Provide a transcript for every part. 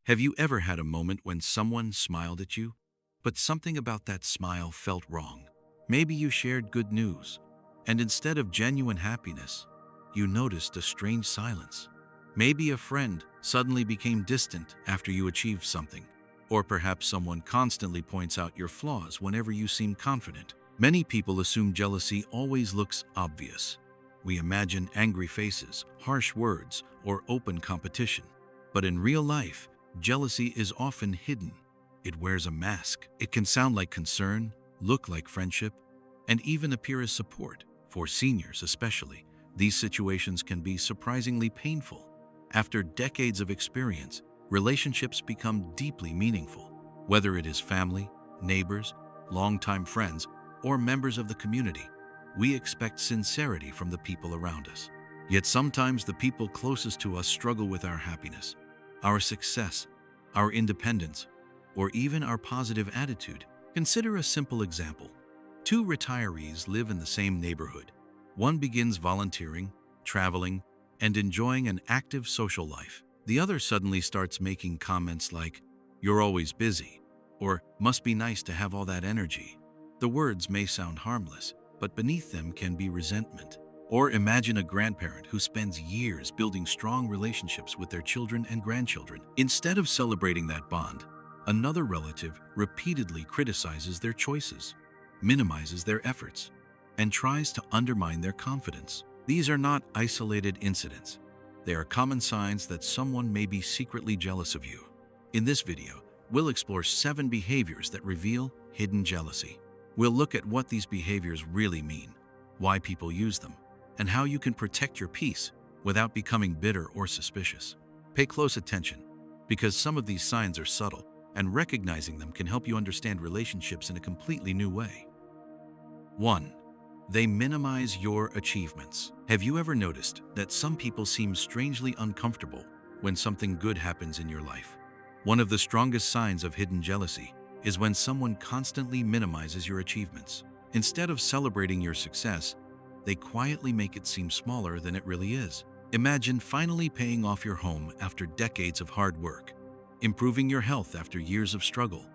Have you ever had a moment when someone smiled at you, but something about that smile felt wrong? Maybe you shared good news, and instead of genuine happiness, you noticed a strange silence. Maybe a friend suddenly became distant after you achieved something, or perhaps someone constantly points out your flaws whenever you seem confident. Many people assume jealousy always looks obvious. We imagine angry faces, harsh words, or open competition. But in real life, jealousy is often hidden. It wears a mask. It can sound like concern, look like friendship, and even appear as support. For seniors especially, these situations can be surprisingly painful. After decades of experience, relationships become deeply meaningful. Whether it is family, neighbors, longtime friends, or members of the community, we expect sincerity from the people around us. Yet sometimes the people closest to us struggle with our happiness, our success, our independence, or even our positive attitude. Consider a simple example. Two retirees live in the same neighborhood. One begins volunteering, traveling, and enjoying an active social life. The other suddenly starts making comments like, "You're always busy," or "Must be nice to have all that energy." The words may sound harmless, but beneath them can be resentment. Or imagine a grandparent who spends years building strong relationships with their children and grandchildren. Instead of celebrating that bond, another relative repeatedly criticizes their choices, minimizes their efforts, and tries to undermine their confidence. These are not isolated incidents. They are common signs that someone may be secretly jealous of you. In this video, we'll explore 7 behaviors that reveal hidden jealousy. We'll look at what these behaviors really mean, why people use them, and how you can protect your peace without becoming bitter or suspicious. Pay close attention, because some of these signs are subtle, and recognizing them can help you understand relationships in a completely new way. 1. They minimize your achievements. Have you ever noticed that some people seem strangely uncomfortable when something good happens in your life? One of the strongest signs of hidden jealousy is when someone constantly minimizes your achievements. Instead of celebrating your success, they quietly make it seem smaller than it really is. Imagine finally paying off your home after decades of hard work, improving your health after years of struggle,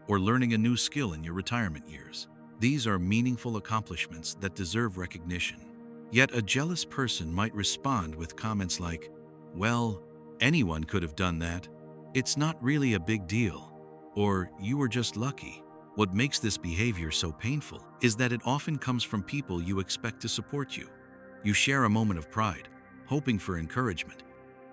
or learning a new skill in your retirement years. These are meaningful accomplishments that deserve recognition. Yet a jealous person might respond with comments like, "Well, anyone could have done that. It's not really a big deal," or "You were just lucky." What makes this behavior so painful is that it often comes from people you expect to support you. You share a moment of pride, hoping for encouragement,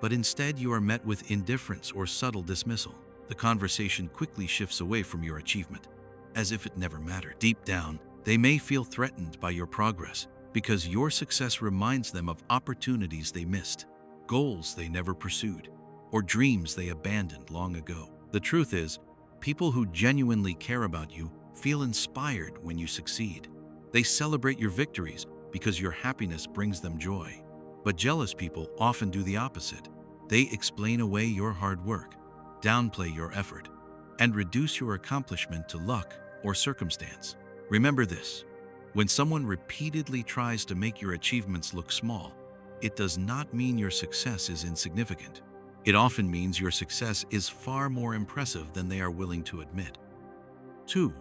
but instead you are met with indifference or subtle dismissal. The conversation quickly shifts away from your achievement, as if it never mattered. Deep down, they may feel threatened by your progress because your success reminds them of opportunities they missed, goals they never pursued, or dreams they abandoned long ago. The truth is, people who genuinely care about you feel inspired when you succeed. They celebrate your victories because your happiness brings them joy. But jealous people often do the opposite. They explain away your hard work, downplay your effort, and reduce your accomplishment to luck or circumstance. Remember this: when someone repeatedly tries to make your achievements look small, it does not mean your success is insignificant. It often means your success is far more impressive than they are willing to admit. 2.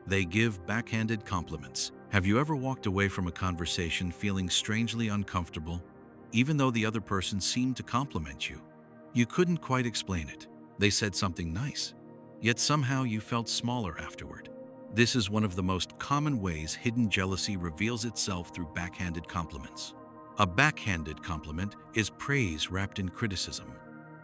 They give backhanded compliments. Have you ever walked away from a conversation feeling strangely uncomfortable, even though the other person seemed to compliment you? You couldn't quite explain it. They said something nice, yet somehow you felt smaller afterward. This is one of the most common ways hidden jealousy reveals itself through backhanded compliments. A backhanded compliment is praise wrapped in criticism.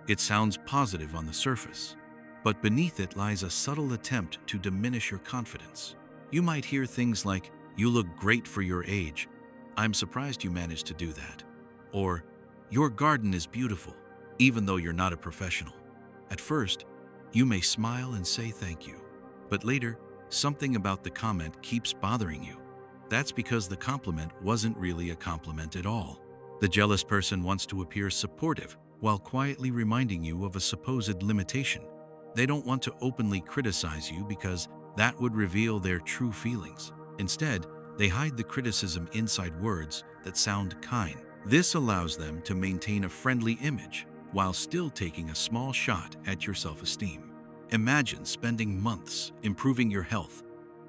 It sounds positive on the surface, but beneath it lies a subtle attempt to diminish your confidence. You might hear things like, "You look great for your age. I'm surprised you managed to do that." Or, "Your garden is beautiful," even though you're not a professional. At first, you may smile and say thank you, but later, something about the comment keeps bothering you. That's because the compliment wasn't really a compliment at all. The jealous person wants to appear supportive while quietly reminding you of a supposed limitation. They don't want to openly criticize you because that would reveal their true feelings. Instead, they hide the criticism inside words that sound kind. This allows them to maintain a friendly image while still taking a small shot at your self-esteem. Imagine spending months improving your health,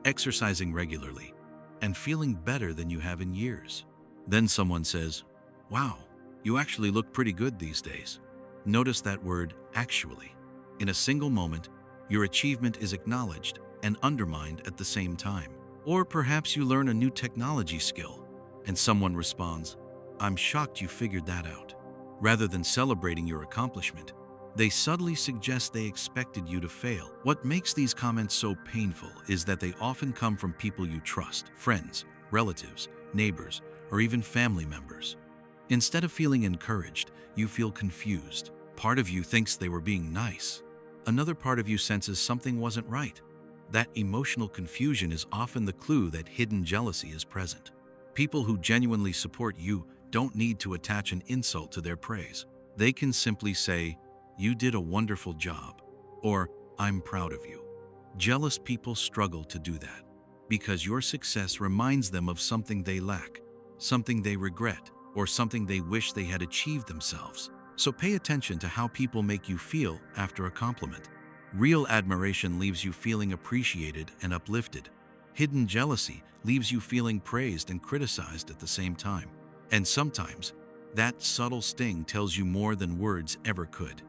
exercising regularly, and feeling better than you have in years. Then someone says, "Wow, you actually look pretty good these days." Notice that word, actually. In a single moment, your achievement is acknowledged and undermined at the same time. Or perhaps you learn a new technology skill, and someone responds, "I'm shocked you figured that out." Rather than celebrating your accomplishment, they subtly suggest they expected you to fail. What makes these comments so painful is that they often come from people you trust, friends, relatives, neighbors, or even family members. Instead of feeling encouraged, you feel confused. Part of you thinks they were being nice. Another part of you senses something wasn't right. That emotional confusion is often the clue that hidden jealousy is present. People who genuinely support you don't need to attach an insult to their praise. They can simply say, "You did a wonderful job," or "I'm proud of you." Jealous people struggle to do that because your success reminds them of something they lack, something they regret, or something they wish they had achieved themselves. So pay attention to how people make you feel after a compliment. Real admiration leaves you feeling appreciated and uplifted. Hidden jealousy leaves you feeling praised and criticized at the same time. And sometimes, that subtle sting tells you more than words ever could.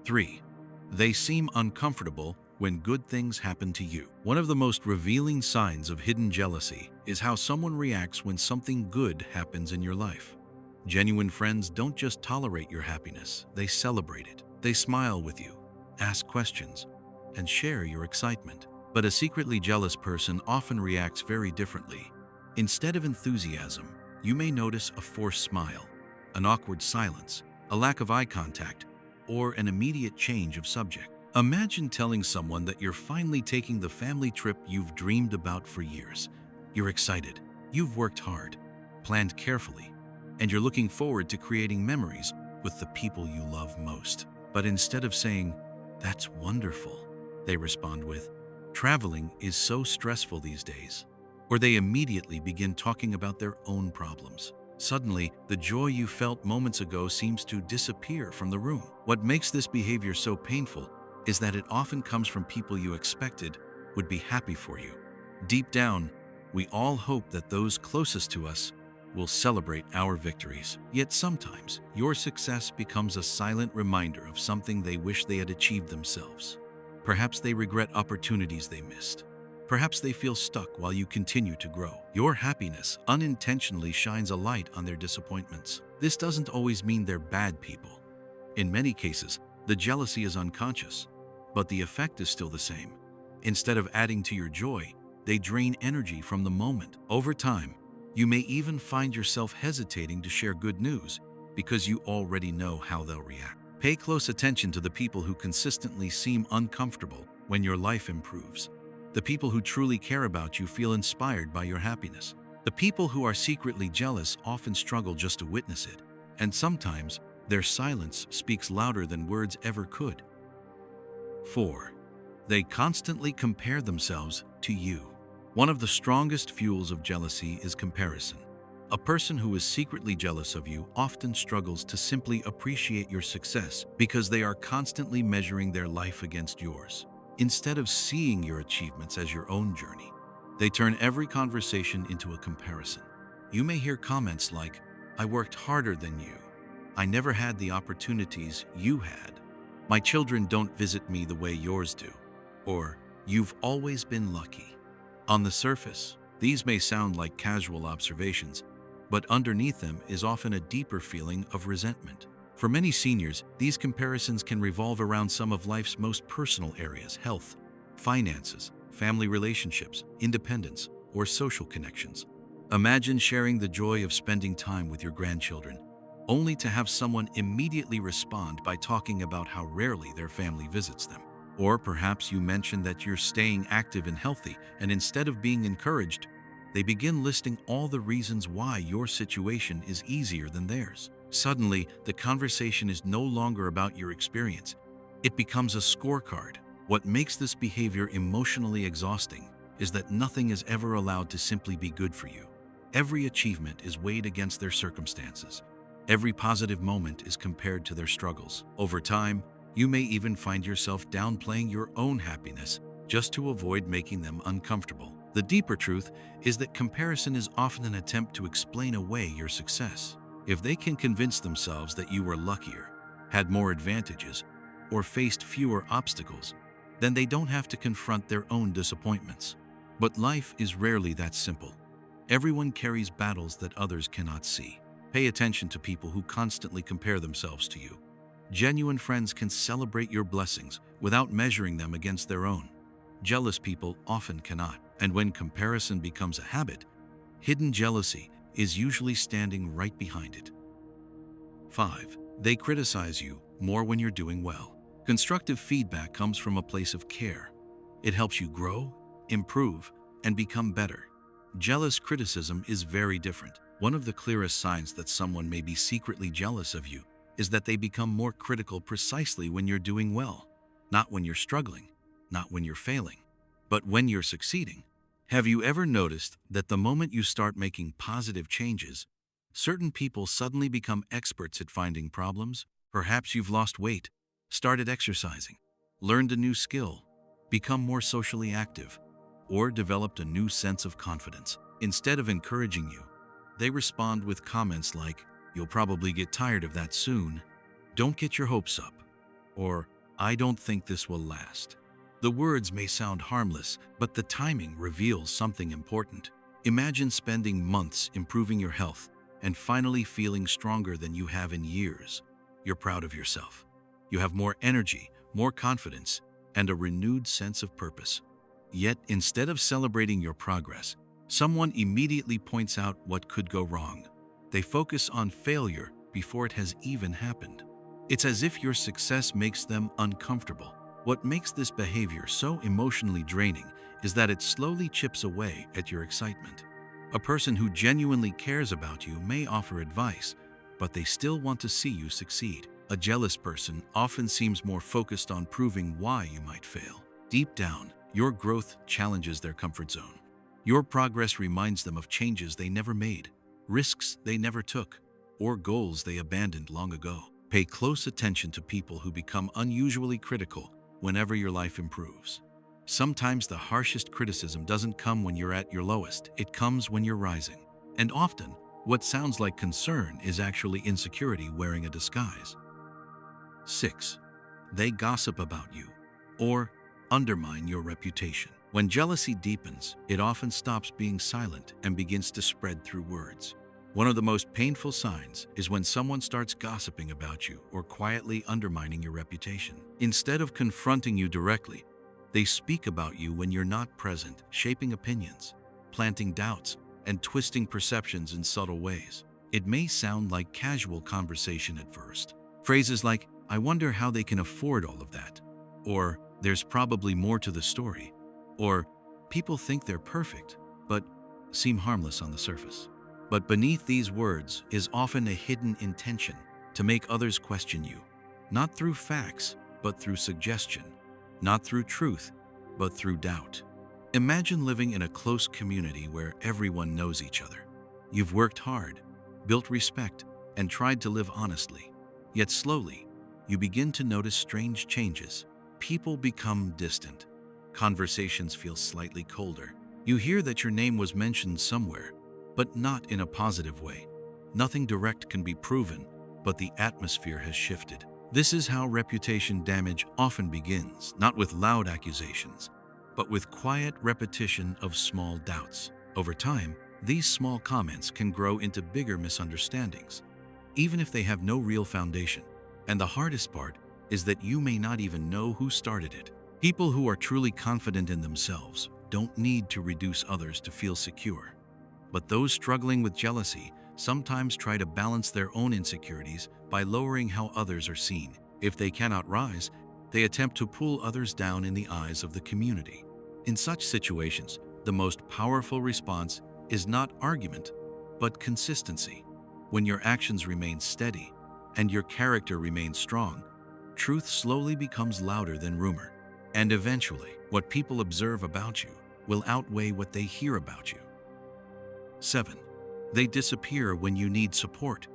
3. They seem uncomfortable when good things happen to you. One of the most revealing signs of hidden jealousy is how someone reacts when something good happens in your life. Genuine friends don't just tolerate your happiness, they celebrate it. They smile with you, ask questions, and share your excitement. But a secretly jealous person often reacts very differently. Instead of enthusiasm, you may notice a forced smile, an awkward silence, a lack of eye contact, or an immediate change of subject. Imagine telling someone that you're finally taking the family trip you've dreamed about for years. You're excited, you've worked hard, planned carefully, and you're looking forward to creating memories with the people you love most. But instead of saying, "That's wonderful," they respond with, "Traveling is so stressful these days." Or they immediately begin talking about their own problems. Suddenly, the joy you felt moments ago seems to disappear from the room. What makes this behavior so painful is that it often comes from people you expected would be happy for you. Deep down, we all hope that those closest to us will celebrate our victories. Yet sometimes, your success becomes a silent reminder of something they wish they had achieved themselves. Perhaps they regret opportunities they missed. Perhaps they feel stuck while you continue to grow. Your happiness unintentionally shines a light on their disappointments. This doesn't always mean they're bad people. In many cases, the jealousy is unconscious, but the effect is still the same. Instead of adding to your joy, they drain energy from the moment. Over time, you may even find yourself hesitating to share good news because you already know how they'll react. Pay close attention to the people who consistently seem uncomfortable when your life improves. The people who truly care about you feel inspired by your happiness. The people who are secretly jealous often struggle just to witness it, and sometimes their silence speaks louder than words ever could. 4. They constantly compare themselves to you. One of the strongest fuels of jealousy is comparison. A person who is secretly jealous of you often struggles to simply appreciate your success because they are constantly measuring their life against yours. Instead of seeing your achievements as your own journey, they turn every conversation into a comparison. You may hear comments like, "I worked harder than you," "I never had the opportunities you had," "My children don't visit me the way yours do," or "You've always been lucky." On the surface, these may sound like casual observations, but underneath them is often a deeper feeling of resentment. For many seniors, these comparisons can revolve around some of life's most personal areas: health, finances, family relationships, independence, or social connections. Imagine sharing the joy of spending time with your grandchildren, only to have someone immediately respond by talking about how rarely their family visits them. Or perhaps you mention that you're staying active and healthy, and instead of being encouraged, they begin listing all the reasons why your situation is easier than theirs. Suddenly, the conversation is no longer about your experience. It becomes a scorecard. What makes this behavior emotionally exhausting is that nothing is ever allowed to simply be good for you. Every achievement is weighed against their circumstances. Every positive moment is compared to their struggles. Over time, you may even find yourself downplaying your own happiness just to avoid making them uncomfortable. The deeper truth is that comparison is often an attempt to explain away your success. If they can convince themselves that you were luckier, had more advantages, or faced fewer obstacles, then they don't have to confront their own disappointments. But life is rarely that simple. Everyone carries battles that others cannot see. Pay attention to people who constantly compare themselves to you. Genuine friends can celebrate your blessings without measuring them against their own. Jealous people often cannot. And when comparison becomes a habit, hidden jealousy is usually standing right behind it. 5. They criticize you more when you're doing well. Constructive feedback comes from a place of care. It helps you grow, improve, and become better. Jealous criticism is very different. One of the clearest signs that someone may be secretly jealous of you is that they become more critical precisely when you're doing well. Not when you're struggling, not when you're failing, but when you're succeeding. Have you ever noticed that the moment you start making positive changes, certain people suddenly become experts at finding problems? Perhaps you've lost weight, started exercising, learned a new skill, become more socially active, or developed a new sense of confidence. Instead of encouraging you, they respond with comments like, "You'll probably get tired of that soon," "Don't get your hopes up," or "I don't think this will last." The words may sound harmless, but the timing reveals something important. Imagine spending months improving your health and finally feeling stronger than you have in years. You're proud of yourself. You have more energy, more confidence, and a renewed sense of purpose. Yet, instead of celebrating your progress, someone immediately points out what could go wrong. They focus on failure before it has even happened. It's as if your success makes them uncomfortable. What makes this behavior so emotionally draining is that it slowly chips away at your excitement. A person who genuinely cares about you may offer advice, but they still want to see you succeed. A jealous person often seems more focused on proving why you might fail. Deep down, your growth challenges their comfort zone. Your progress reminds them of changes they never made, risks they never took, or goals they abandoned long ago. Pay close attention to people who become unusually critical whenever your life improves. Sometimes the harshest criticism doesn't come when you're at your lowest, it comes when you're rising. And often, what sounds like concern is actually insecurity wearing a disguise. 6. They gossip about you or undermine your reputation. When jealousy deepens, it often stops being silent and begins to spread through words. One of the most painful signs is when someone starts gossiping about you or quietly undermining your reputation. Instead of confronting you directly, they speak about you when you're not present, shaping opinions, planting doubts, and twisting perceptions in subtle ways. It may sound like casual conversation at first. Phrases like, "I wonder how they can afford all of that," or "There's probably more to the story," or "People think they're perfect, but seem harmless on the surface." But beneath these words is often a hidden intention to make others question you, not through facts, but through suggestion, not through truth, but through doubt. Imagine living in a close community where everyone knows each other. You've worked hard, built respect, and tried to live honestly. Yet slowly, you begin to notice strange changes. People become distant. Conversations feel slightly colder. You hear that your name was mentioned somewhere, but not in a positive way. Nothing direct can be proven, but the atmosphere has shifted. This is how reputation damage often begins, not with loud accusations, but with quiet repetition of small doubts. Over time, these small comments can grow into bigger misunderstandings, even if they have no real foundation. And the hardest part is that you may not even know who started it. People who are truly confident in themselves don't need to reduce others to feel secure. But those struggling with jealousy sometimes try to balance their own insecurities by lowering how others are seen. If they cannot rise, they attempt to pull others down in the eyes of the community. In such situations, the most powerful response is not argument, but consistency. When your actions remain steady and your character remains strong, truth slowly becomes louder than rumor. And eventually, what people observe about you will outweigh what they hear about you. 7. They disappear when you need support.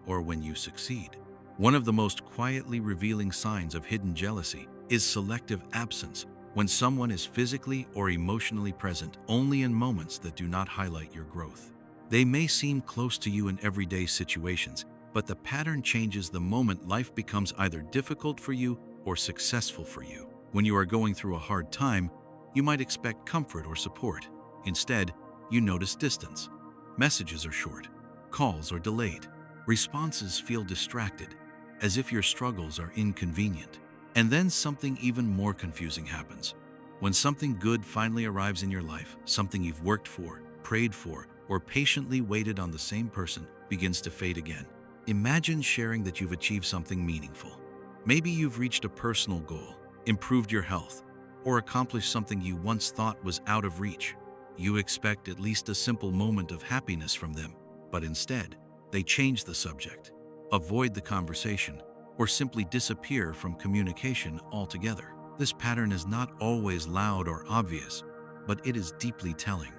or when you succeed. One of the most quietly revealing signs of hidden jealousy is selective absence, when someone is physically or emotionally present only in moments that do not highlight your growth. They may seem close to you in everyday situations, but the pattern changes the moment life becomes either difficult for you or successful for you. When you are going through a hard time, you might expect comfort or support. Instead, you notice distance. Messages are short, calls are delayed, responses feel distracted, as if your struggles are inconvenient. And then something even more confusing happens. When something good finally arrives in your life, something you've worked for, prayed for, or patiently waited on, the same person begins to fade again. Imagine sharing that you've achieved something meaningful. Maybe you've reached a personal goal, improved your health, or accomplished something you once thought was out of reach. You expect at least a simple moment of happiness from them, but instead, they change the subject, avoid the conversation, or simply disappear from communication altogether. This pattern is not always loud or obvious, but it is deeply telling.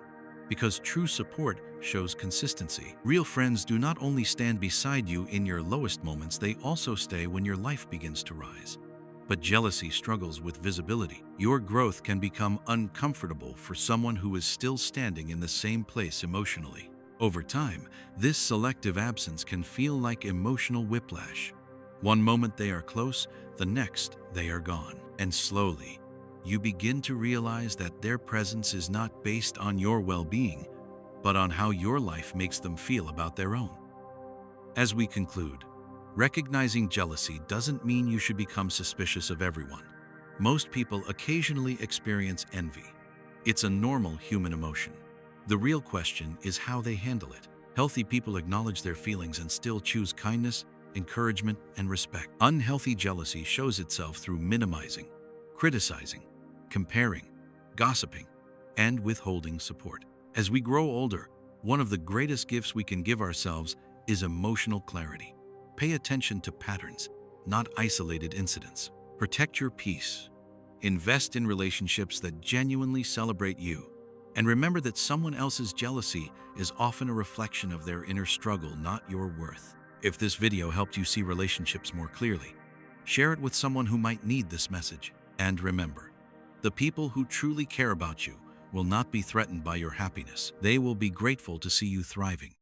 Because true support shows consistency. Real friends do not only stand beside you in your lowest moments, they also stay when your life begins to rise. But jealousy struggles with visibility. Your growth can become uncomfortable for someone who is still standing in the same place emotionally. Over time, this selective absence can feel like emotional whiplash. One moment they are close, the next they are gone. And slowly, you begin to realize that their presence is not based on your well-being, but on how your life makes them feel about their own. As we conclude, recognizing jealousy doesn't mean you should become suspicious of everyone. Most people occasionally experience envy. It's a normal human emotion. The real question is how they handle it. Healthy people acknowledge their feelings and still choose kindness, encouragement, and respect. Unhealthy jealousy shows itself through minimizing, criticizing, comparing, gossiping, and withholding support. As we grow older, one of the greatest gifts we can give ourselves is emotional clarity. Pay attention to patterns, not isolated incidents. Protect your peace. Invest in relationships that genuinely celebrate you. And remember that someone else's jealousy is often a reflection of their inner struggle, not your worth. If this video helped you see relationships more clearly, share it with someone who might need this message. And remember, the people who truly care about you will not be threatened by your happiness. They will be grateful to see you thriving.